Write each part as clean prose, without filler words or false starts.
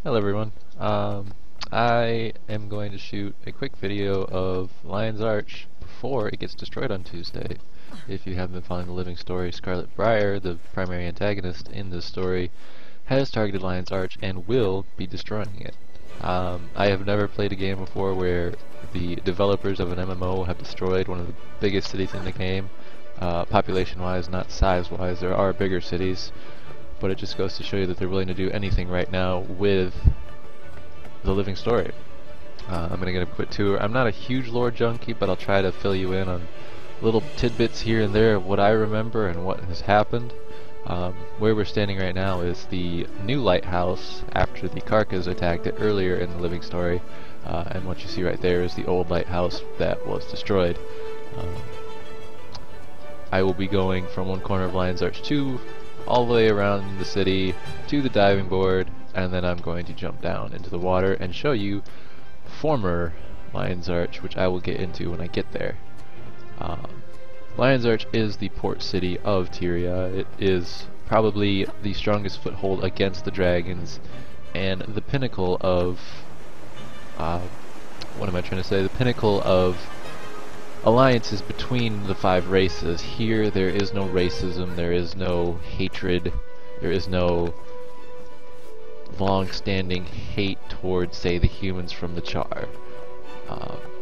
Hello everyone. I am going to shoot a quick video of Lion's Arch before it gets destroyed on Tuesday. If you haven't been following the living story, Scarlet, the primary antagonist in this story, has targeted Lion's Arch and will be destroying it. I have never played a game before where the developers of an MMO have destroyed one of the biggest cities in the game. Population-wise, not size-wise, there are bigger cities, but it just goes to show you that they're willing to do anything right now with the living story. I'm going to get a quick tour. I'm not a huge lore junkie, but I'll try to fill you in on little tidbits here and there of what I remember and what has happened. Where we're standing right now is the new lighthouse after the Karkas attacked it earlier in the living story, and what you see right there is the old lighthouse that was destroyed. I will be going from one corner of Lion's Arch 2 all the way around the city to the diving board, and then I'm going to jump down into the water and show you former Lion's Arch, which I will get into when I get there. Lion's Arch is the port city of Tyria. It is probably the strongest foothold against the dragons and the pinnacle of the pinnacle of alliances between the five races. Here there is no racism, there is no hatred, there is no long-standing hate towards, say, the humans from the Char.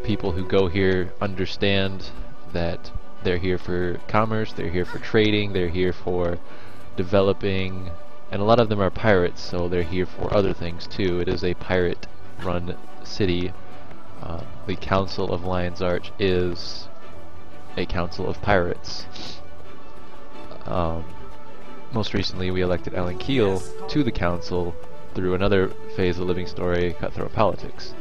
People who go here understand that they're here for commerce, they're here for trading, they're here for developing, and a lot of them are pirates, so they're here for other things too. It is a pirate-run city. The Council of Lion's Arch is a council of pirates. Most recently we elected Alan Keel to the council through another phase of Living Story, Cutthroat Politics.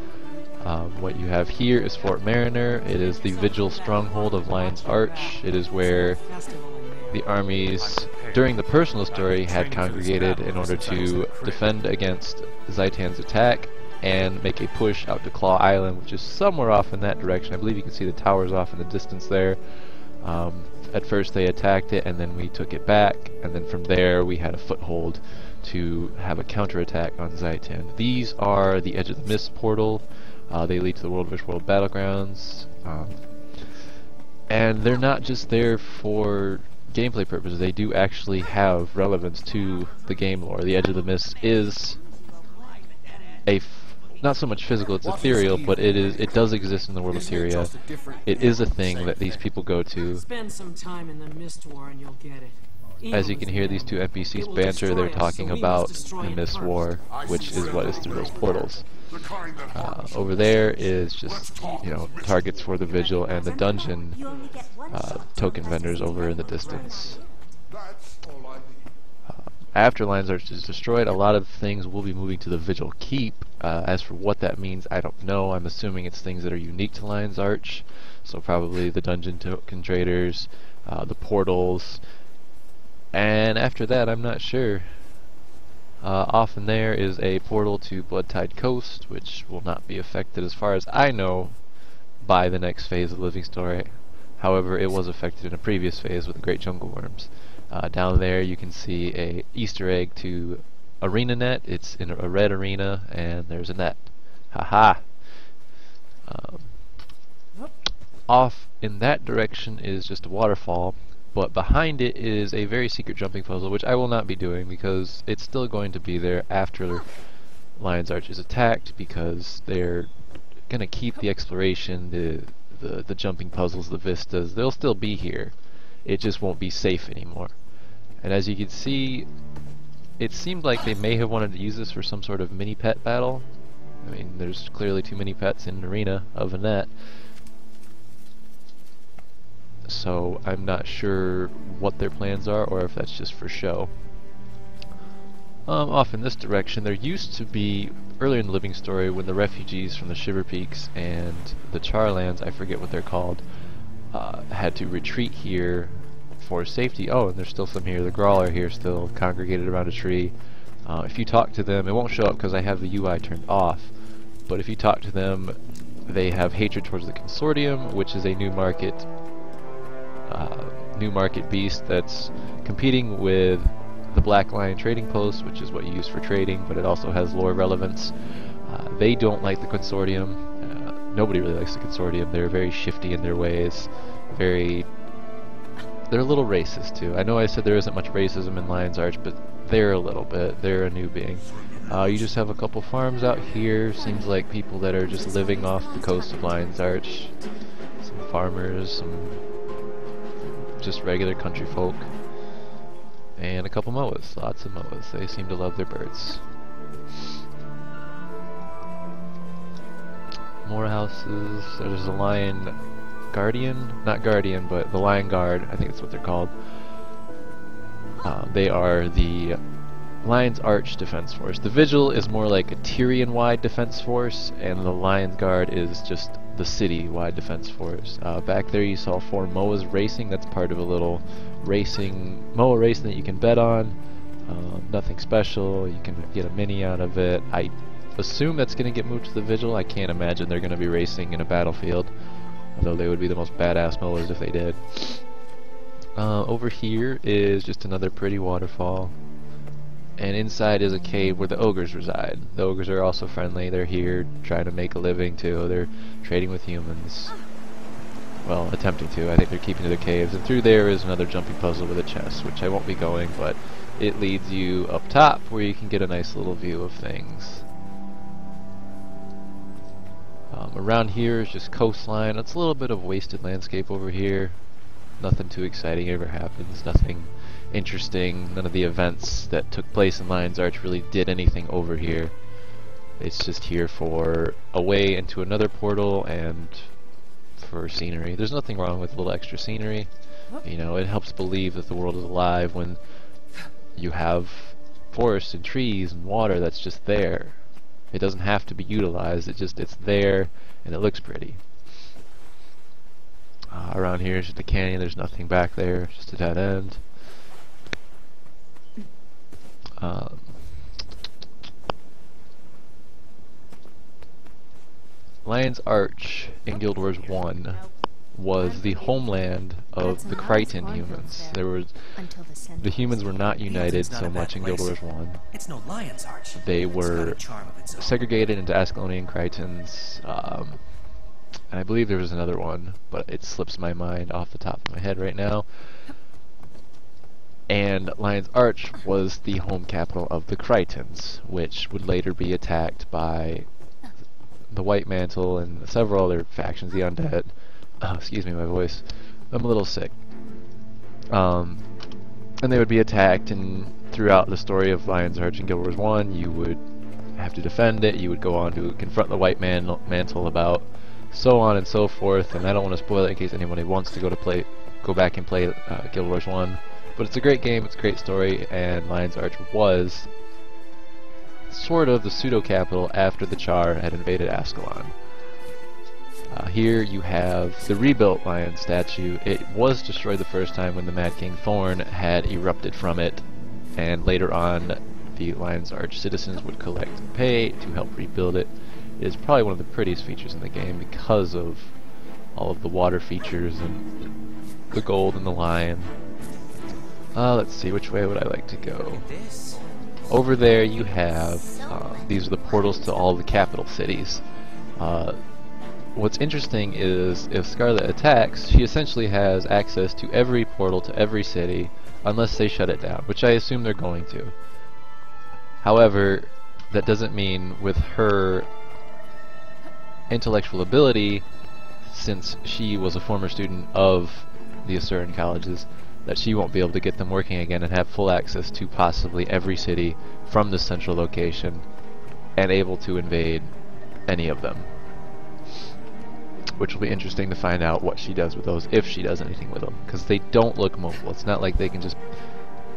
What you have here is Fort Mariner. It is the Vigil stronghold of Lion's Arch. It is where the armies during the personal story had congregated in order to defend against Zaitan's attack and make a push out to Claw Island, which is somewhere off in that direction. I believe you can see the towers off in the distance there. At first they attacked it, and then we took it back, and then from there we had a foothold to have a counterattack on Zaitan. These are the Edge of the Mist portal. They lead to the World vs. World battlegrounds, and they're not just there for gameplay purposes. They do actually have relevance to the game lore. The Edge of the Mist is a not so much physical, it's ethereal, but it does exist in the world of Tyria. It is a thing that these people go to. Spend some time in the Mist War and you'll get it. As you can hear these two NPCs banter, they're talking about the Mist War, which is what is through those portals. Over there is just, targets for the Vigil and the dungeon token vendors over in the distance. After Lion's Arch is destroyed, a lot of things will be moving to the Vigil Keep. As for what that means, I don't know. I'm assuming it's things that are unique to Lion's Arch, so probably the dungeon token traders, the portals, and after that I'm not sure. Off in there is a portal to Bloodtide Coast, which will not be affected as far as I know by the next phase of Living Story. However, it was affected in a previous phase with the Great Jungle Worms. Down there you can see a Easter egg to Arena Net. It's in a red arena and there's a net. Haha! Off in that direction is just a waterfall, but behind it is a very secret jumping puzzle, which I will not be doing because it's still going to be there after Lion's Arch is attacked, because they're going to keep the exploration, the jumping puzzles, the vistas. They'll still be here. It just won't be safe anymore. And as you can see, it seemed like they may have wanted to use this for some sort of mini pet battle. I mean, there's clearly too many pets in an arena of a net. So I'm not sure what their plans are, or if that's just for show. Off in this direction, there used to be, earlier in the Living Story, when the refugees from the Shiver Peaks and the Charlands, I forget what they're called, had to retreat here for safety. Oh, and there's still some here. The Grawl are here still, congregated around a tree. If you talk to them, it won't show up because I have the UI turned off, but if you talk to them, they have hatred towards the Consortium, which is a new market beast that's competing with the Black Lion trading post, which is what you use for trading, but it also has lore relevance. They don't like the Consortium. Nobody really likes the Consortium. They're very shifty in their ways. They're a little racist too. I know I said there isn't much racism in Lion's Arch, but they're a little bit. They're a new being. You just have a couple farms out here. Seems like people that are just living off the coast of Lion's Arch. Some farmers, some just regular country folk. And a couple moas. Lots of moas. They seem to love their birds. More houses. There's a lion guardian. Not guardian, but the lion guard. I think that's what they're called. They are the Lion's Arch Defense Force. The Vigil is more like a Tyrion-wide defense force, and the Lion's Guard is just the city-wide defense force. Back there you saw 4 moas racing. That's part of a little moa racing that you can bet on. Nothing special. You can get a mini out of it. I assume that's going to get moved to the Vigil. I can't imagine they're going to be racing in a battlefield, although they would be the most badass moas if they did. Over here is just another pretty waterfall. And inside is a cave where the ogres reside. The ogres are also friendly. They're here trying to make a living too. They're trading with humans. Well, attempting to. I think they're keeping to their caves. And through there is another jumping puzzle with a chest, which I won't be going, but it leads you up top where you can get a nice little view of things. Around here is just coastline. It's a little bit of wasted landscape over here. Nothing too exciting ever happens. Nothing interesting. None of the events that took place in Lion's Arch really did anything over here. It's just here for a way into another portal and for scenery. There's nothing wrong with a little extra scenery. You know, it helps believe that the world is alive when you have forests and trees and water that's just there. It doesn't have to be utilized. It's there and it looks pretty. Around here is just a canyon. There's nothing back there. Just a dead end. Lion's Arch in Guild Wars 1 was the homeland of the Crichton humans. The humans were not united so much in Guild Wars 1. They were segregated into Ascalonian Crichtons, and I believe there was another one, but it slips my mind off the top of my head right now. And Lion's Arch was the home capital of the Crichtons, which would later be attacked by the White Mantle and several other factions, the Undead. Excuse me, my voice. I'm a little sick. And they would be attacked, and throughout the story of Lion's Arch in Guild Wars 1, you would have to defend it. You would go on to confront the White Mantle about so on and so forth. And I don't want to spoil it in case anybody wants to go back and play Guild Wars 1. But it's a great game, it's a great story, and Lion's Arch was sort of the pseudo-capital after the Char had invaded Ascalon. Here you have the rebuilt lion statue. It was destroyed the first time when the Mad King Thorn had erupted from it, and later on the Lion's Arch citizens would collect pay to help rebuild it. It is probably one of the prettiest features in the game because of all of the water features and the gold and the lion. Let's see, which way would I like to go? Over there you have, these are the portals to all the capital cities. What's interesting is if Scarlet attacks, she essentially has access to every portal to every city, unless they shut it down, which I assume they're going to. However, that doesn't mean with her intellectual ability, since she was a former student of the Asuran colleges, that she won't be able to get them working again and have full access to possibly every city from this central location and able to invade any of them. Which will be interesting to find out what she does with those, if she does anything with them, because they don't look mobile. It's not like they can just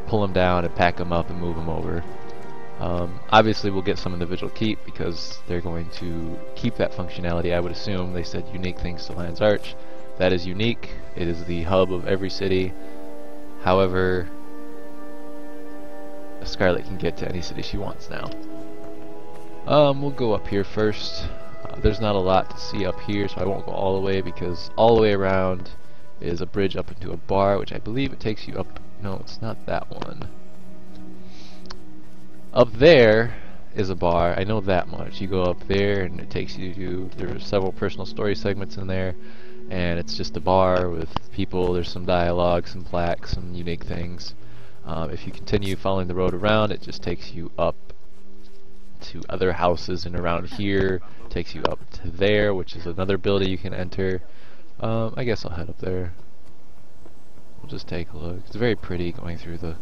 pull them down and pack them up and move them over. Obviously we'll get some in the Vigil Keep because they're going to keep that functionality. I would assume they said unique things to Lion's Arch. That is unique. It is the hub of every city. However, Scarlet can get to any city she wants now. We'll go up here first. There's not a lot to see up here, so I won't go all the way, because all the way around is a bridge up into a bar, which I believe it takes you up. No, it's not that one. Up there is a bar. I know that much. You go up there and it takes you to, there's several personal story segments in there, and it's just a bar with people. There's some dialogue, some plaques, some unique things. If you continue following the road around, it just takes you up to other houses, and around here takes you up to there, which is another building you can enter. I guess I'll head up there. We'll just take a look. It's very pretty going through the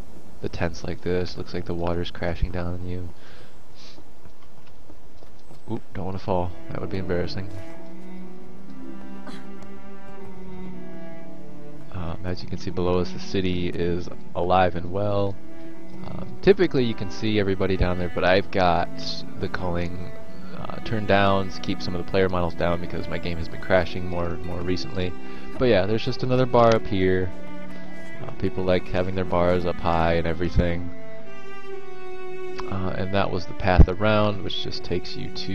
tents like this. Looks like the water's crashing down on you. Oop, don't want to fall. That would be embarrassing. As you can see below us, the city is alive and well. Typically you can see everybody down there, but I've got the culling turned down to keep some of the player models down because my game has been crashing more recently. But yeah, there's just another bar up here. People like having their bars up high and everything. And that was the path around, which just takes you to,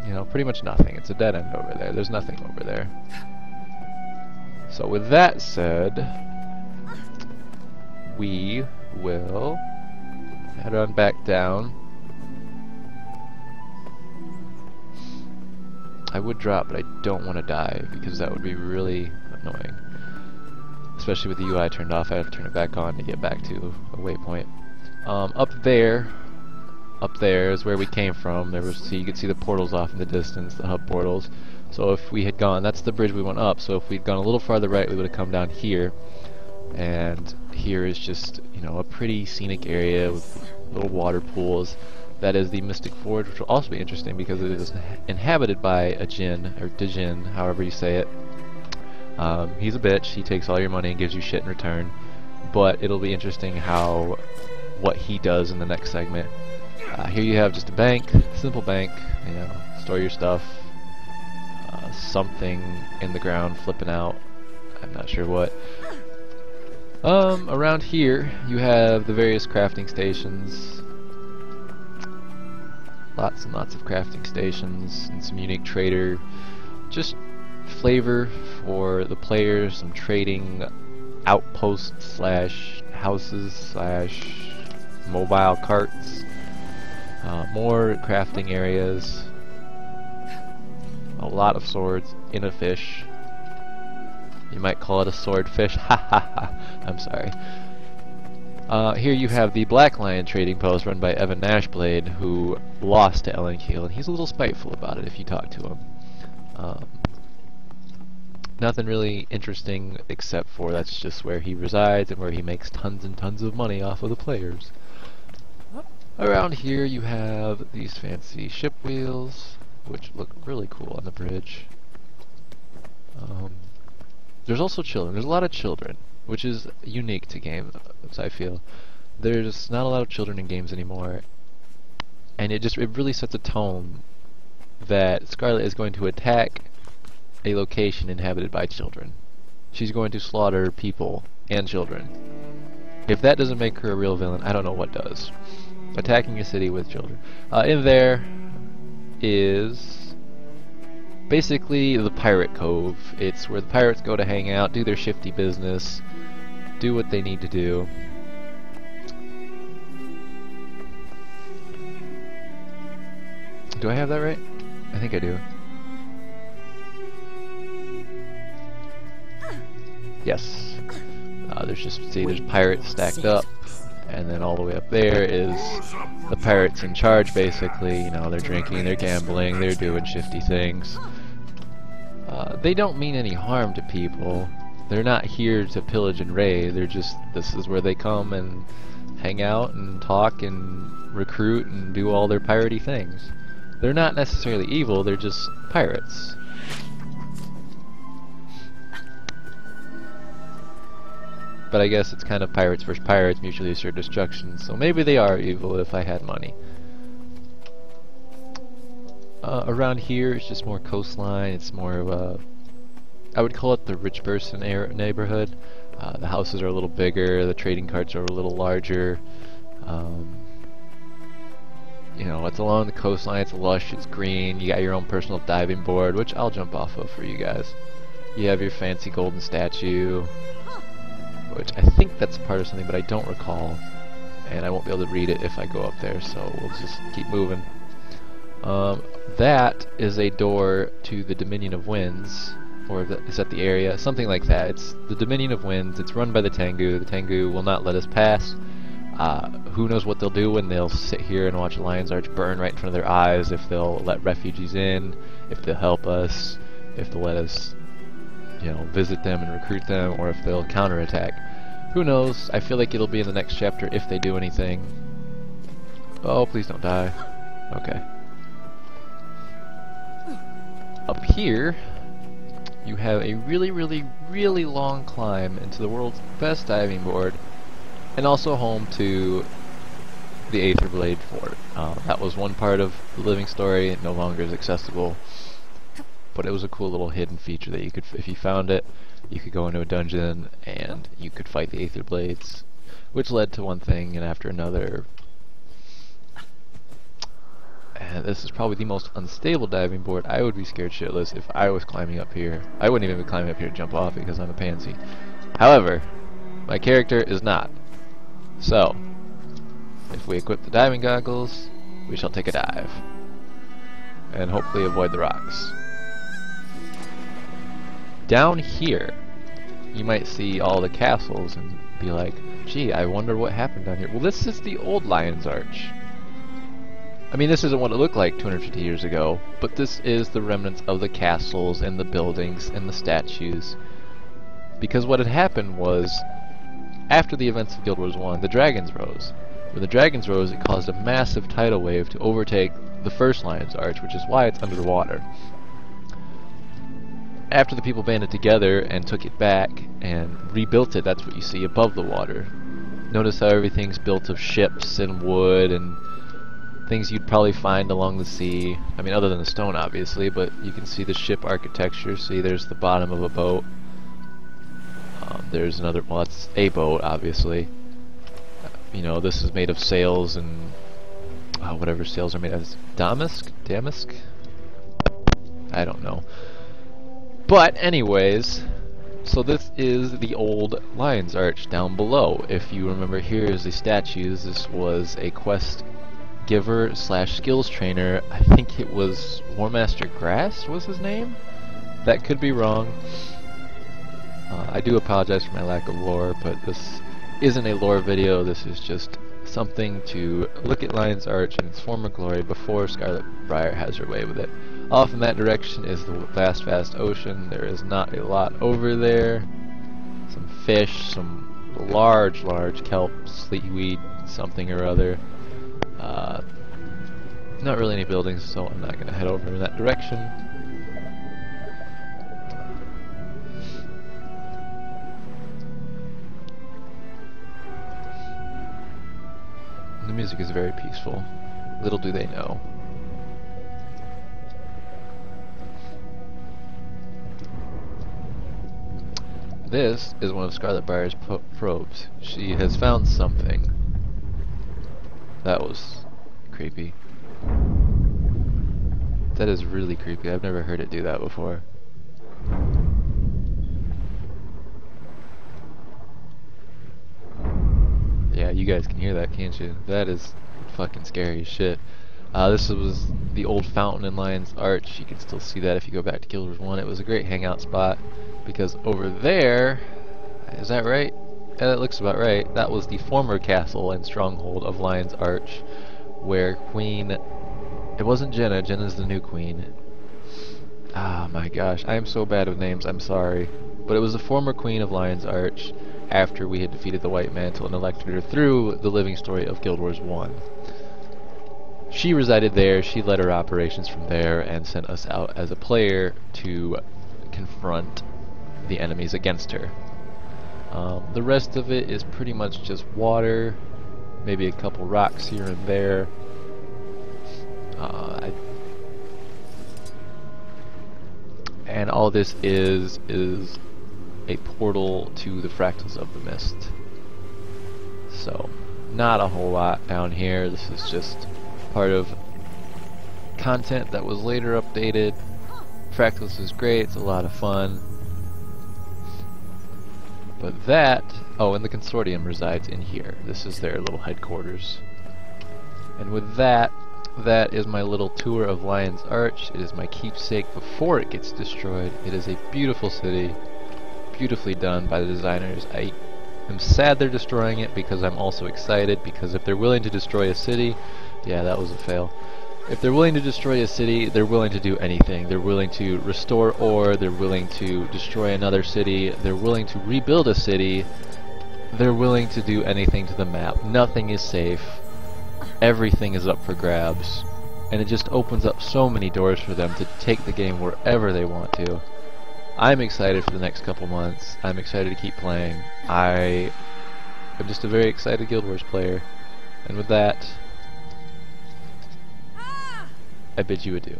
you know, pretty much nothing. It's a dead end over there. There's nothing over there. So with that said, we will head on back down. I would drop, but I don't want to die because that would be really annoying. Especially with the UI turned off, I have to turn it back on to get back to a waypoint. Up there is where we came from. There was, so you could see the portals off in the distance, the hub portals. So if we had gone, that's the bridge we went up. So if we'd gone a little farther right, we would have come down here. And here is just, you know, a pretty scenic area with little water pools. That is the Mystic Forge, which will also be interesting because it is inhabited by a djinn, or djinn, however you say it. He's a bitch. He takes all your money and gives you shit in return. But it'll be interesting what he does in the next segment. Here you have just a bank, simple bank. You know, store your stuff. Something in the ground flipping out. I'm not sure what. Around here you have the various crafting stations. Lots and lots of crafting stations and some unique trader. Just flavor for the players, some trading outposts slash houses slash mobile carts. More crafting areas. A lot of swords in a fish. You might call it a swordfish. Ha ha ha. I'm sorry. Here you have the Black Lion trading post run by Evan Nashblade, who lost to Ellen Keel, and he's a little spiteful about it if you talk to him. Nothing really interesting except for that's just where he resides and where he makes tons and tons of money off of the players. Around here you have these fancy ship wheels, which look really cool on the bridge. There's also children. There's a lot of children, which is unique to games, I feel. There's not a lot of children in games anymore, and it really sets a tone that Scarlet is going to attack a location inhabited by children. She's going to slaughter people and children. If that doesn't make her a real villain, I don't know what does. Attacking a city with children. In there is basically the Pirate Cove. It's where the pirates go to hang out, do their shifty business, do what they need to do. Do I have that right? I think I do. Yes. There's pirates stacked up, and then all the way up there is the pirates in charge, basically. You know, they're drinking, they're gambling, they're doing shifty things. They don't mean any harm to people. They're not here to pillage and raid. They're just, this is where they come and hang out and talk and recruit and do all their piratey things. They're not necessarily evil, they're just pirates. But I guess it's kind of pirates versus pirates, mutually assured destruction, so maybe they are evil if I had money. Around here it's just more coastline, it's more of a, I would call it the rich person neighborhood. The houses are a little bigger, the trading carts are a little larger. You know, it's along the coastline, it's lush, it's green, you got your own personal diving board, which I'll jump off of for you guys. You have your fancy golden statue. which I think that's part of something, but I don't recall, and I won't be able to read it if I go up there, so we'll just keep moving. That is a door to the Dominion of Winds, or is that the area? Something like that. It's the Dominion of Winds. It's run by the Tengu. The Tengu will not let us pass. Who knows what they'll do when they'll sit here and watch Lion's Arch burn right in front of their eyes, if they'll let refugees in, if they'll help us, if they'll let us, you know, visit them and recruit them, or if they'll counterattack. Who knows? I feel like it'll be in the next chapter if they do anything. Oh, please don't die. Okay. Up here, you have a really long climb into the world's best diving board, and also home to the Aether Blade Fort. That was one part of the living story. It no longer is accessible, but it was a cool little hidden feature that you could, if you found it, you could go into a dungeon and you could fight the Aether Blades, which led to one thing and after another. And this is probably the most unstable diving board. I would be scared shitless if I was climbing up here. I wouldn't even be climbing up here to jump off because I'm a pansy. However, my character is not. So, if we equip the diving goggles, we shall take a dive. And hopefully avoid the rocks. Down here, you might see all the castles and be like, gee, I wonder what happened down here. Well, this is the old Lion's Arch. I mean, this isn't what it looked like 250 years ago, but this is the remnants of the castles and the buildings and the statues. Because what had happened was, after the events of Guild Wars 1, the dragons rose. When the dragons rose, it caused a massive tidal wave to overtake the first Lion's Arch, which is why it's underwater. After the people banded together and took it back and rebuilt it, that's what you see above the water. Notice how everything's built of ships and wood and things you'd probably find along the sea. I mean, other than the stone, obviously, but you can see the ship architecture. See, there's the bottom of a boat. There's another, well, that's a boat, obviously. You know, this is made of sails and whatever sails are made of. Damask? I don't know. But anyways, so this is the old Lion's Arch down below. If you remember, here is the statues. This was a quest giver slash skills trainer. I think it was Warmaster Grass was his name? That could be wrong. I do apologize for my lack of lore, but this isn't a lore video. This is just something to look at Lion's Arch in its former glory before Scarlet Briar has her way with it. Off in that direction is the vast ocean. There is not a lot over there. Some fish, some large kelp, sleetweed, something or other. Not really any buildings, so I'm not going to head over in that direction. The music is very peaceful. Little do they know. This is one of Scarlet Briar's probes. She has found something. That was creepy. That is really creepy. I've never heard it do that before. Yeah, you guys can hear that, can't you? That is fucking scary as shit. This was the old fountain in Lion's Arch. You can still see that if you go back to Guild Wars 1. It was a great hangout spot, because over there, is that right? Yeah, that looks about right. That was the former castle and stronghold of Lion's Arch, where Queen... It wasn't Jenna. Jenna's the new queen. Ah, my gosh. I am so bad with names. I'm sorry. But it was the former queen of Lion's Arch after we had defeated the White Mantle and elected her through the living story of Guild Wars 1. She resided there. She led her operations from there and sent us out as a player to confront the enemies against her. The rest of it is pretty much just water, maybe a couple rocks here and there. And all this is a portal to the Fractals of the Mist. So, not a whole lot down here. This is just part of content that was later updated. Fractals is great, it's a lot of fun. But that, oh, and the consortium resides in here. This is their little headquarters. And with that, that is my little tour of Lion's Arch. It is my keepsake before it gets destroyed. It is a beautiful city, beautifully done by the designers. I am sad they're destroying it because I'm also excited, because if they're willing to destroy a city, yeah, that was a fail. If they're willing to destroy a city, they're willing to do anything. They're willing to restore ore, they're willing to destroy another city, they're willing to rebuild a city, they're willing to do anything to the map. Nothing is safe. Everything is up for grabs. And it just opens up so many doors for them to take the game wherever they want to. I'm excited for the next couple months. I'm excited to keep playing. I am just a very excited Guild Wars player. And with that, I bid you adieu.